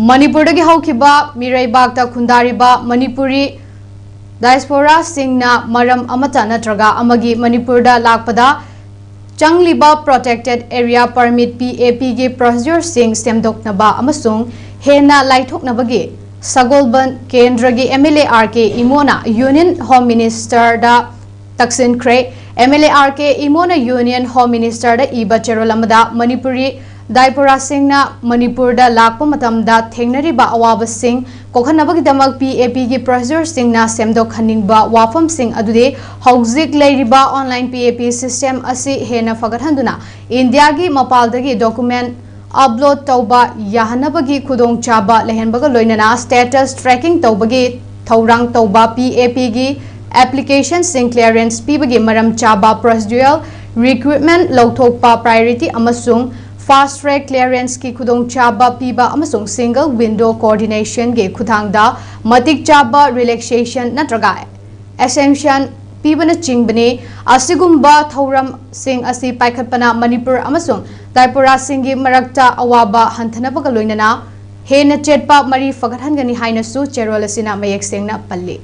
Manipur dagi haukiba mirai bagta khundariba Manipuri diaspora singna maram amata natraga amagi Manipur da lakpada changliba protected area permit PAP gi procedure sing semdoknaba amasung hena laithokhanaba gi sagolban kendra gi MLA RK Imo na Union Home Minister da taksinkhare MLA RK Imo na Union Home Minister da iba cherolamada Manipuri diaspora singna Manipur da lakpa matamda thengnariba awaba sing kokhanabagi damak PAP gi procedure singna semdokhaningba wafam sing adude hauzik leiriba online PAP system asi hena fagathanduna India gi mapaldagi document upload tauba yahanabagi khudong chaba lehenbaga loinana status tracking taubagi thaurang tauba PAP gi application sing clearance pibagi maram chaba procedural recruitment lauthokpa priority amasung fast track clearance ki khudong chaba piba amasung single window coordination ge khudangda matik chaba relaxation natraga exemption pibana chingbani asigumba thauram sing asi paikhatpana Manipur amasung diaspora singi marakta awaba hanthanabaga loinana hena chetpa mari fagathan gani haina su cherol asina mayek sengna palli